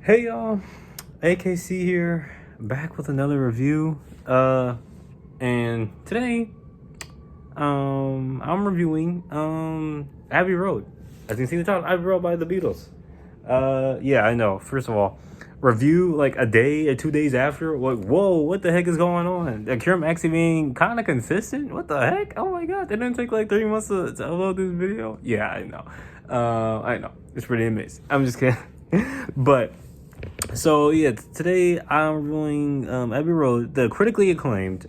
Hey y'all, AKC here, back with another review. And today, I'm reviewing Abbey Road. As you can see in the title, Abbey Road by the Beatles. Yeah, I know. First of all, review like a day or 2 days after. Like, whoa, what the heck is going on? The Cure actually being kind of consistent. What the heck? Oh my god, they didn't take like 3 months to upload this video. Yeah, I know. I know. It's pretty amazing. I'm just kidding. But so yeah, today I'm reviewing Abbey Road, the critically acclaimed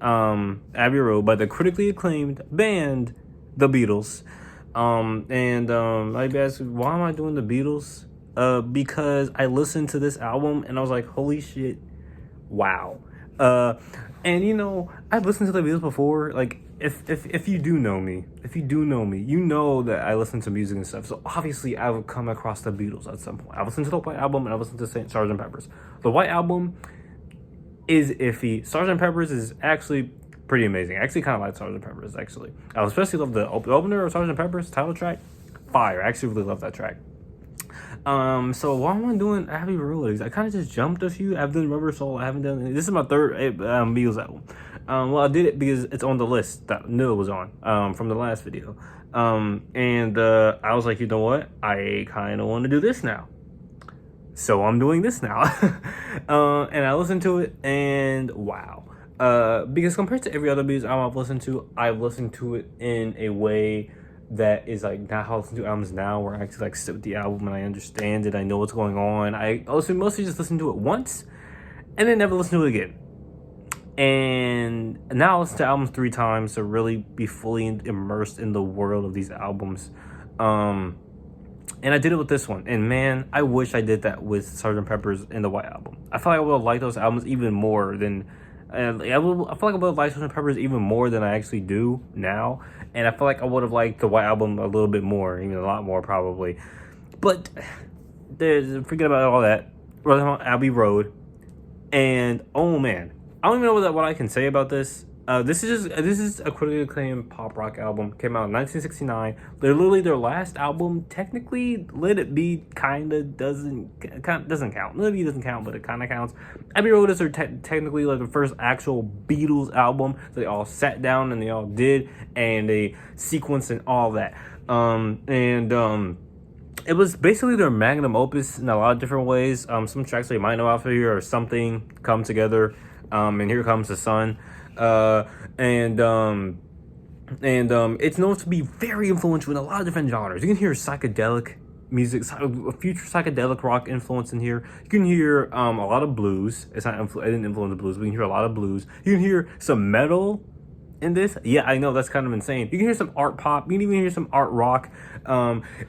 Abbey Road by the critically acclaimed band The Beatles. I'd ask, why am I doing The Beatles? Because I listened to this album and I was like, holy shit, wow. And you know, I've listened to The Beatles before. Like, if you do know me, you know that I listen to music and stuff. So obviously I would come across The Beatles at some point. I listened to the White Album and I listened to Sgt. Pepper's. The White Album is iffy. Sgt. Pepper's is actually pretty amazing. I actually kind of like Sgt. Pepper's, actually. I especially love the opener of Sgt. Pepper's title track. Fire. I actually really love that track. So why am I doing Abbey Road? I kind of just jumped a few. I've done Rubber Soul. I haven't done. This is my third Beatles album. Well, I did it because it's on the list that Noah was on from the last video. I was like, you know what? I kind of want to do this now. So I'm doing this now. And I listened to it, and wow. Because compared to every other Beatles album I've listened to it in a way that is like not how I listen to albums now, where I actually like sit with the album and I understand it, I know what's going on. I also mostly just listen to it once and then never listen to it again. And now I listen to albums 3 times to really be fully immersed in the world of these albums. And I did it with this one, and man, I wish I did that with Sgt. Pepper's and the White Album. I feel like I would have liked those albums even more than I feel like I would have liked Sgt. Pepper's even more than I actually do now. And I feel like I would have liked the White Album a little bit more, even a lot more probably. But forget about all that. We're talking about Abbey Road. And oh man, I don't even know what I can say about this. This is a critically acclaimed pop rock album. Came out in 1969. They're literally their last album. Technically, Let It Be doesn't count. Let It Be doesn't count, but it kind of counts. Abbey Road is their technically like the first actual Beatles album. So they all sat down and they all did, and they sequenced and all that. It was basically their magnum opus in a lot of different ways. Some tracks that you might know out here are Something, Come Together, and Here Comes the Sun. It's known to be very influential in a lot of different genres. You can hear psychedelic music, future psychedelic rock influence in here. You can hear a lot of blues. It didn't influence the blues, but you can hear a lot of blues. You can hear some metal in this. Yeah, I know, that's kind of insane. You can hear some art pop. You can even hear some art rock.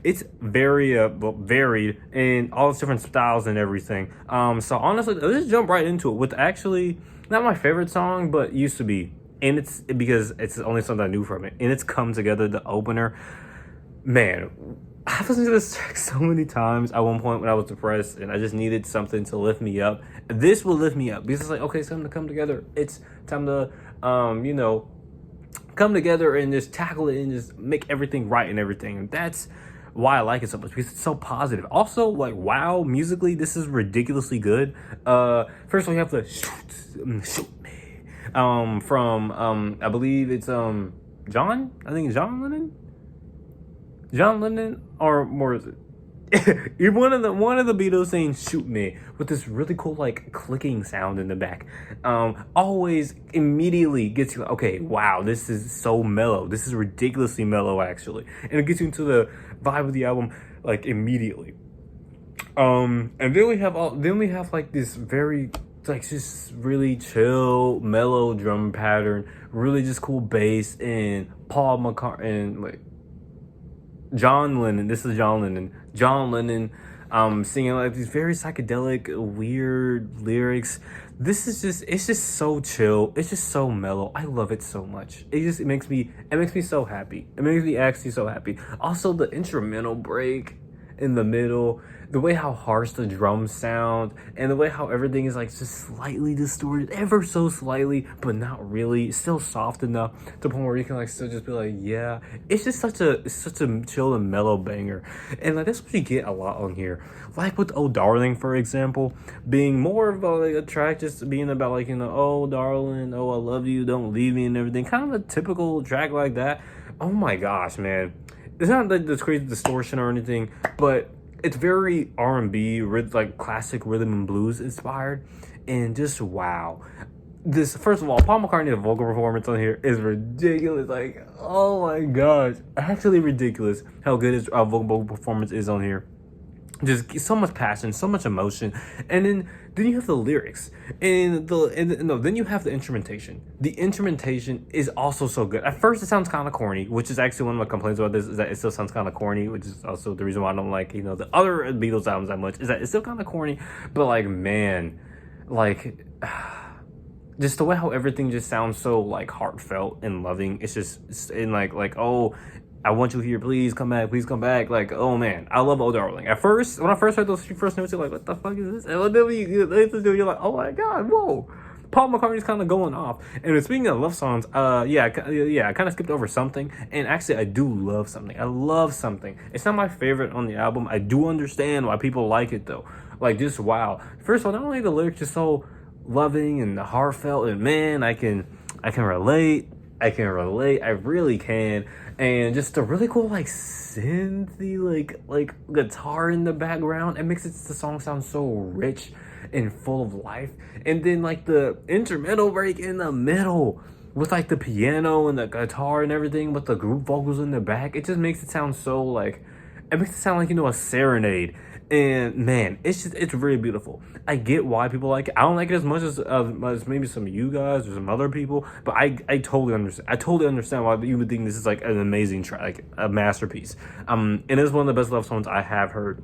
It's very varied in all its different styles and everything. So honestly, let's just jump right into it with actually not my favorite song, but used to be, and it's because it's the only song that I knew from it, and it's Come Together, the opener. Man, I've listened to this track so many times at one point when I was depressed and I just needed something to lift me up. This will lift me up because it's like, okay, it's time to come together. It's time to come together and just tackle it and just make everything right and everything. And that's why I like it so much, because it's so positive. Also, like, wow, musically, this is ridiculously good. First we have the shoot me from I believe it's John Lennon, or more is it one of the Beatles saying shoot me with this really cool like clicking sound in the back. Always immediately gets you, okay, wow, this is so mellow. This is ridiculously mellow, actually, and it gets you into the vibe of the album like immediately. And then we have like this very like just really chill mellow drum pattern, really just cool bass, and Paul McCartney and like John Lennon. This is John Lennon singing like these very psychedelic, weird lyrics. It's just so chill. It's just so mellow. I love it so much. It makes me so happy. It makes me actually so happy. Also, the instrumental break in the middle, the way how harsh the drums sound, and the way how everything is like just slightly distorted, ever so slightly, but not really, still soft enough to the point where you can like still just be like, yeah, it's just such a chill and mellow banger. And like that's what you get a lot on here. Like with Oh Darling, for example, being more of like a track just being about like, oh darling, oh I love you, don't leave me and everything. Kind of a typical track like that. Oh my gosh, man. It's not like this crazy distortion or anything, but it's very R&B, like classic rhythm and blues inspired, and just wow. This, first of all, Paul McCartney's vocal performance on here is ridiculous. Like, oh my gosh, actually ridiculous how good his vocal performance is on here. Just so much passion, so much emotion, and then you have the lyrics, and then you have the instrumentation. The instrumentation is also so good. At first, it sounds kind of corny, which is actually one of my complaints about this, is that it still sounds kind of corny, which is also the reason why I don't like the other Beatles albums that much. Is that it's still kind of corny, but like man, like just the way how everything just sounds so like heartfelt and loving. It's just in like oh, I want you here, please come back. Like, oh man, I love Oh Darling. At first, when I first heard those first notes, you're like, what the fuck is this? And then you're like, oh my god, whoa. Paul McCartney's kind of going off. And speaking of love songs, I kind of skipped over Something. And actually, I do love Something. I love Something. It's not my favorite on the album. I do understand why people like it though. Like, just wow. First of all, not only the lyrics are so loving and heartfelt, and man, I can relate. I really can. And just a really cool like synthy like guitar in the background. It makes the song sound so rich and full of life. And then like the instrumental break in the middle with like the piano and the guitar and everything, with the group vocals in the back, it just makes it sound so like, it makes it sound like a serenade. And man, it's really beautiful. I get why people like it. I don't like it as much as maybe some of you guys or some other people, but I totally understand. I totally understand why you would think this is like an amazing track, like a masterpiece. And it's one of the best love songs I have heard.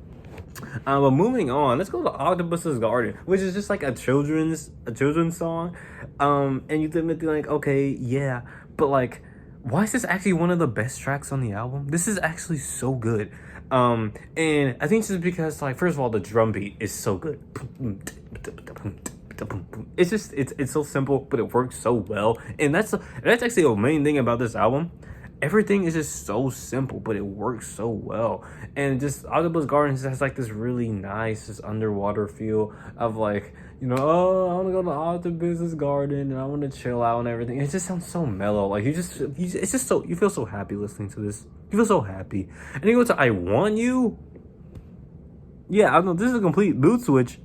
But moving on, let's go to Octopus's Garden, which is just like a children's song. And you think like, okay, yeah, but like, why is this actually one of the best tracks on the album? This is actually so good. And I think it's just because, like, first of all, the drum beat is so good. It's just it's so simple, but it works so well. And that's actually the main thing about this album. Everything is just so simple, but it works so well. And just Octopus Garden just has like this really nice, just underwater feel of like, oh, I want to go to Octopus's Garden and I want to chill out and everything. It just sounds so mellow. Like it's just so, you feel so happy listening to this. You feel so happy. And you go to I Want You. Yeah, I know this is a complete mood switch,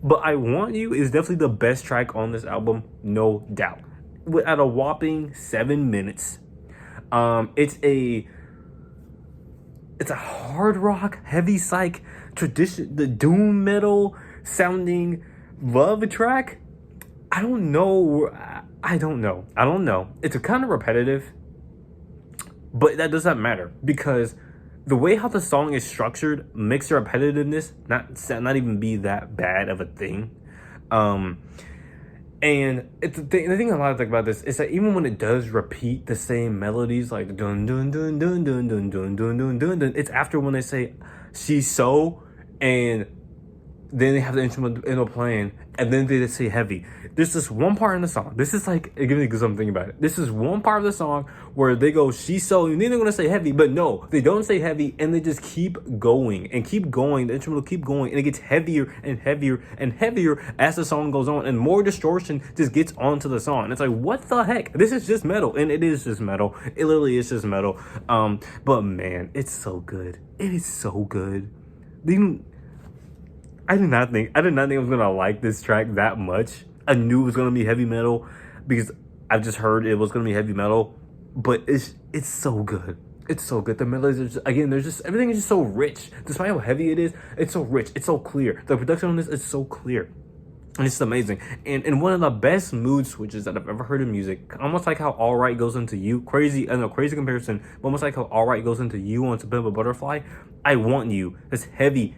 but I Want You is definitely the best track on this album, no doubt. At a whopping 7 minutes. It's a hard rock, heavy psych, tradition, the doom metal sounding love track. I don't know. It's a kind of repetitive, but that doesn't matter because the way how the song is structured makes the repetitiveness not even be that bad of a thing. And it's the thing I like about this is that even when it does repeat the same melodies, like dun dun dun dun dun dun dun dun dun dun dun, it's after when they say she's so, and then they have the instrumental playing, and then they say heavy. There's this one part in the song. This is like, give me something about it. This is one part of the song where they go, she's so, and then they're gonna say heavy, but no, they don't say heavy, and they just keep going and keep going. The instrumental keep going, and it gets heavier and heavier and heavier as the song goes on, and more distortion just gets onto the song. And it's like, what the heck? This is just metal, and it is just metal. It literally is just metal. But man, it's so good. It is so good. I did not think I was gonna like this track that much. I knew it was gonna be heavy metal because I just heard it was gonna be heavy metal, but it's so good. It's so good. The melodies are just, again, everything is just so rich. Despite how heavy it is, it's so rich. It's so clear. The production on this is so clear. And it's amazing. And one of the best mood switches that I've ever heard in music, almost like how All Right goes into You. Crazy comparison, but almost like how All Right goes into You on To Pimp a Butterfly. I Want You. This heavy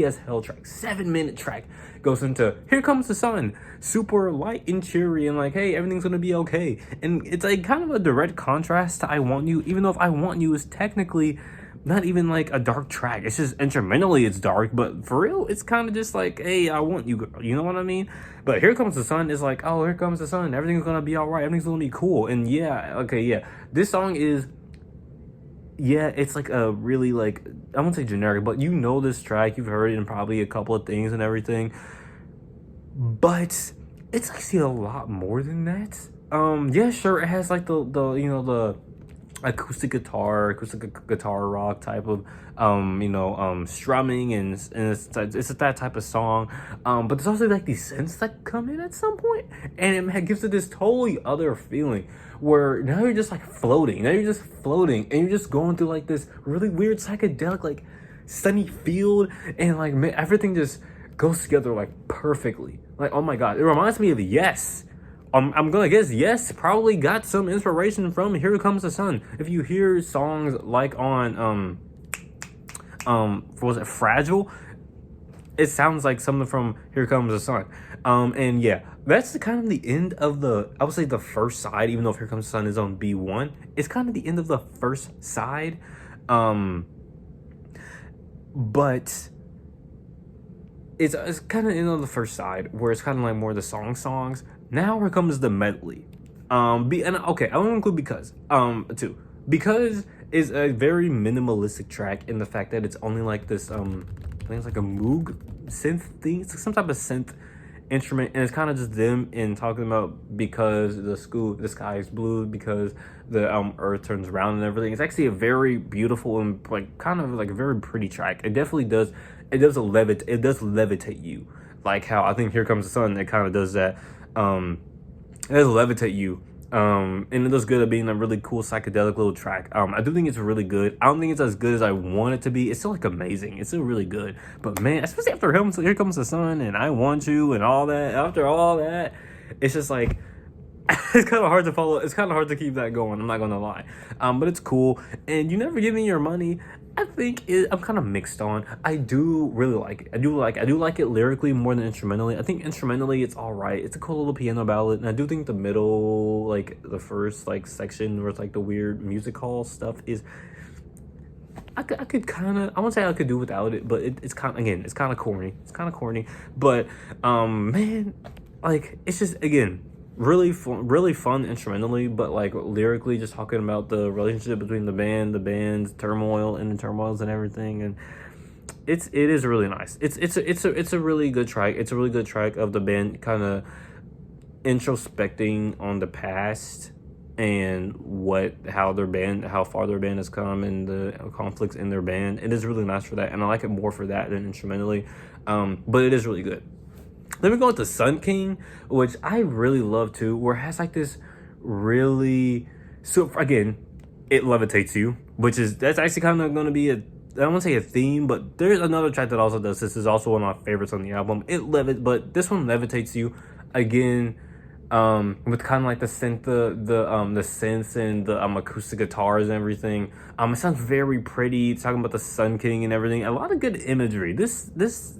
as hell track, 7-minute track, goes into Here Comes the Sun. Super light and cheery and like, hey, everything's gonna be okay. And it's like kind of a direct contrast to I Want You, even though if I Want You is technically not even like a dark track. It's just instrumentally it's dark, but for real, it's kind of just like, hey, I want you, girl. You know what I mean? But Here Comes the Sun is like, oh, here comes the sun. Everything's gonna be all right. Everything's gonna be cool. And yeah, okay, yeah. This song is, yeah, it's like a really like, I won't say generic, but you know this track, you've heard it in probably a couple of things and everything. But it's actually a lot more than that. Yeah, sure, it has like the the acoustic guitar rock type of strumming, and it's that type of song. But there's also like these synths that come in at some point, and it gives it this totally other feeling where now you're just like floating. Now you're just floating, and you're just going through like this really weird psychedelic like sunny field, and like man, everything just goes together like perfectly. Like, oh my god, it reminds me of Yes. I'm gonna guess Yes probably got some inspiration from Here Comes the Sun. If you hear songs like on what was it, Fragile, it sounds like something from Here Comes the Sun. And yeah, that's kind of the end of I would say the first side, even though Here Comes the Sun is on B1. It's kind of the end of the first side. But it's kind of the end of the first side where it's kind of like more the songs. Now here comes the medley. Okay, I want to include too. Because is a very minimalistic track in the fact that it's only like this I think it's like a Moog synth thing. It's like some type of synth instrument, and it's kind of just them and talking about because the sky is blue, because the earth turns around and everything. It's actually a very beautiful and like kind of like a very pretty track. It definitely does levitate you, like how I think Here Comes the Sun, it kind of does that. It does levitate you, and it does good at being a really cool psychedelic little track. I do think it's really good. I don't think it's as good as I want it to be. It's still like amazing. It's still really good. But man, especially after Here Comes the Sun and I Want You and all that, after all that, it's just like it's kind of hard to follow. It's kind of hard to keep that going. I'm not gonna lie. But it's cool. And You Never Give Me Your Money, I think I'm kind of mixed on. I do really like it. I do like it lyrically more than instrumentally. I think instrumentally it's all right. It's a cool little piano ballad, and I do think the middle, like the first like section where it's like the weird music hall stuff is. I could kind of, I won't say I could do without it, but it's kind of, again, it's kind of corny. It's kind of corny, but man, like it's just again really fun instrumentally, but like lyrically just talking about the relationship between the band's turmoil and the turmoils and everything, and it is really nice. It's a really good track. It's a really good track of the band kind of introspecting on the past and how far their band has come and the conflicts in their band. It is really nice for that, and I like it more for that than instrumentally, but it is really good. Then we go into Sun King, which I really love too, where it has like this really, so again, it levitates you, that's actually kind of going to be I don't want to say a theme, but there's another track that also does this. Is also one of my favorites on the album. But this one levitates you again, with kind of like the synth, the synths and the acoustic guitars and everything. It sounds very pretty. Talking about the Sun King and everything. A lot of good imagery. This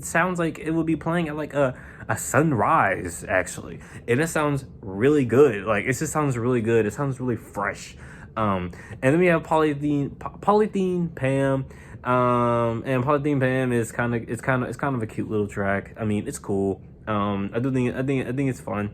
sounds like it would be playing at like a sunrise actually, and it sounds really good. Like it just sounds really good. It sounds really fresh. And then we have Polythene Pam. And Polythene Pam is kind of a cute little track. I mean, it's cool. I think it's fun.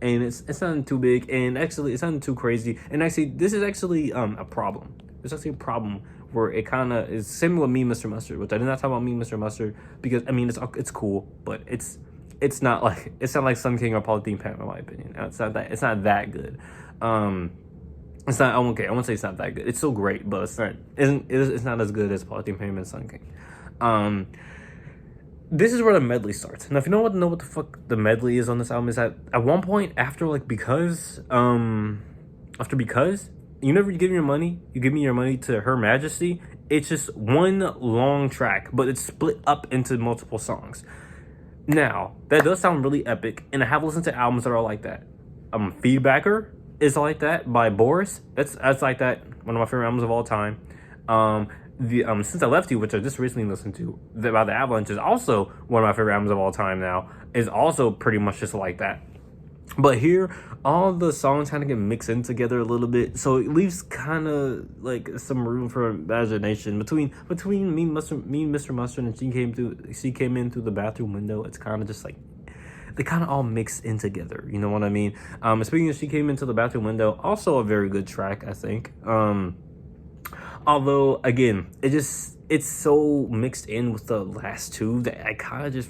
And it's not too big, and actually it's not too crazy. And actually, this is actually a problem. It's actually a problem where it kind of is similar to Me, Mr. Mustard, which I did not talk about Me, Mr. Mustard, because I mean it's cool, but it's not like Sun King or Polythene Pam in my opinion. It's not that good. It's not okay. I won't say it's not that good. It's still great, but it's not as good as Polythene Pam and Sun King. This is where the medley starts. Now, if you know what the fuck the medley is on this album, is that at one point after Because, You Never Give Me Your Money, You Give Me Your Money to Her Majesty, it's just one long track, but it's split up into multiple songs. Now, that does sound really epic, and I have listened to albums that are like that. Feedbacker is like that by Boris. That's like that. One of my favorite albums of all time. Since I Left You, which I just recently listened to, about the Avalanche, is also one of my favorite albums of all time now. Is also pretty much just like that. But here, all the songs kind of get mixed in together a little bit, so it leaves kind of like some room for imagination between me and Mr. Mustard, and she came in through the bathroom window. It's kind of just like they kind of all mix in together. You know what I mean? Speaking of, she came into the bathroom window, also a very good track, I think. Although again, it's so mixed in with the last two that I kind of just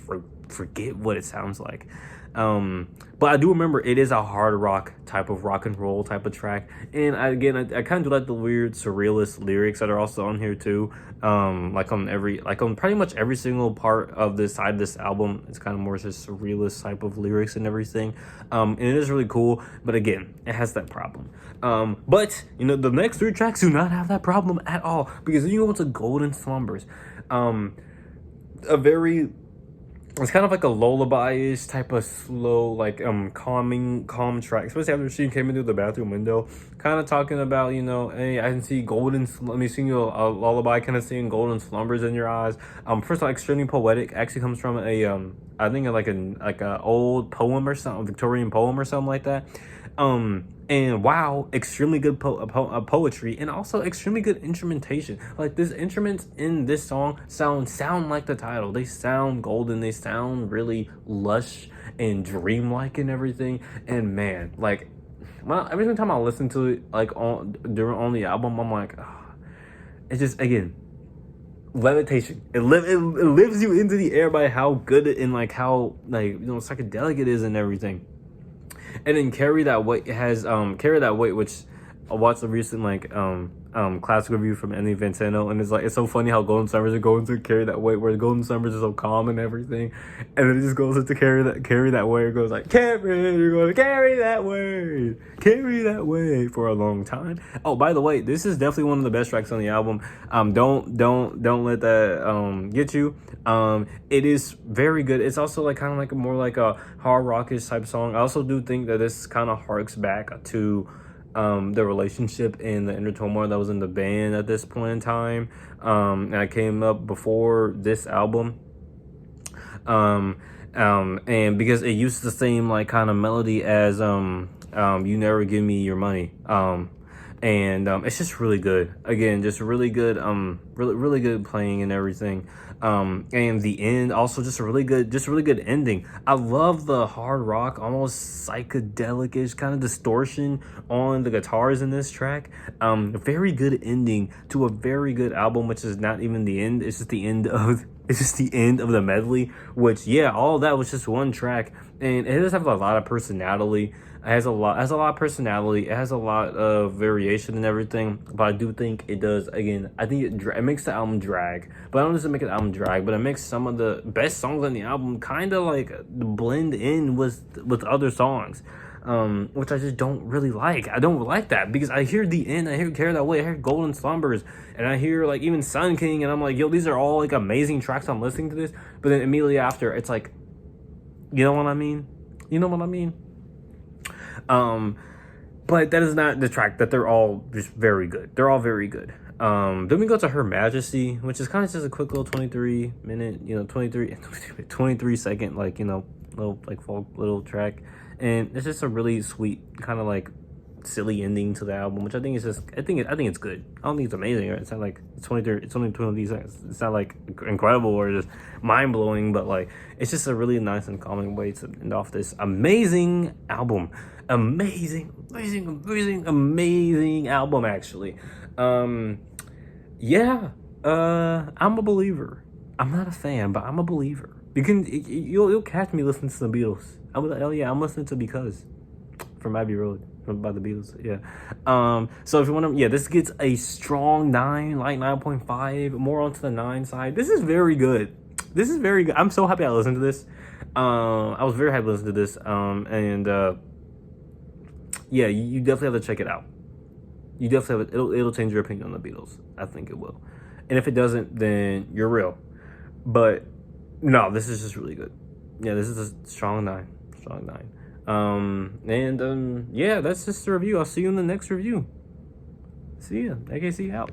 forget what it sounds like. But I do remember it is a hard rock type of rock and roll type of track, and I kind of do like the weird surrealist lyrics that are also on here too. Like on pretty much every single part of this side of this album, it's kind of more just surrealist type of lyrics and everything. And it is really cool, but again, it has that problem. But you know, the next three tracks do not have that problem at all, because then you go into Golden Slumbers, it's kind of like a lullaby-ish type of slow, like calm track, especially after she came into the bathroom window, kind of talking about, you know, hey, I can see let me sing you a lullaby, kind of seeing golden slumbers in your eyes. First of all, extremely poetic. Actually comes from I think like a old poem or something, Victorian poem or something like that. And wow, extremely good poetry, and also extremely good instrumentation. Like, these instruments in this song sound like the title. They sound golden. They sound really lush and dreamlike and everything. And man, like, every time I listen to it, like on the album, I'm like, oh, it's just, again, levitation. It lives you into the air by how good it, and like how, like, you know, psychedelic it is and everything. And then Carry That Weight has Carry That Weight, which I watched a recent classic review from Andy Ventano, and it's so funny how Golden Summers are going to Carry That Weight, where Golden Summers is so calm and everything, and then it just goes into Carry That Weight. It goes like, you're going to carry that weight for a long time. Oh, by the way, this is definitely one of the best tracks on the album. Don't let that get you. It is very good. It's also like kind of like more like a hard rockish type song. I also do think that this kind of harks back to the relationship and the inner turmoil that was in the band at this point in time. And I came up before this album. And because it used the same like kind of melody as You Never Give Me Your Money. And it's just really good. Again, just really good, really good playing and everything. And the end, also just a really good ending. I love the hard rock, almost psychedelic-ish kind of distortion on the guitars in this track. Very good ending to a very good album, which is not even the end. It's just the end of the medley, which, yeah, all of that was just one track, and it does have a lot of personality. It has a lot of personality. It has a lot of variation and everything, but I do think it does, again, I think it makes the album drag. But I don't just make an album drag, but it makes some of the best songs on the album kind of like blend in with other songs, which I just don't really like. I don't like that, because I hear the end, I hear Carry That Way, I hear Golden Slumbers, and I hear like even Sun King, and I'm like, yo, these are all like amazing tracks. I'm listening to this, but then immediately after, it's like, you know what I mean? But that is not the track that they're all just very good. They're all very good. Then we go to Her Majesty, which is kind of just a quick little 23 second, like, you know, little like folk little track. And it's just a really sweet kind of like silly ending to the album, which I think it's good. I don't think it's amazing, right? It's not like it's only 20 seconds. It's not like incredible or just mind blowing, but like it's just a really nice and calming way to end off this amazing album. Amazing album, actually. Yeah. I'm a believer. I'm not a fan, but I'm a believer. You'll catch me listening to the Beatles. I'm like, oh yeah, I'm listening to Because from Abbey Road by the Beatles. Yeah. So if you want to, yeah, this gets a strong 9, like 9.5, more onto the 9 side. This is very good. I'm so happy I listened to this. I was very happy to listen to this. Yeah, you definitely have to check it out. You definitely have it. It'll change your opinion on the Beatles. I think it will. And if it doesn't, then you're real. But no, this is just really good. Yeah, this is a strong 9. Yeah, that's just the review. I'll see you in the next review. See ya. AKC out.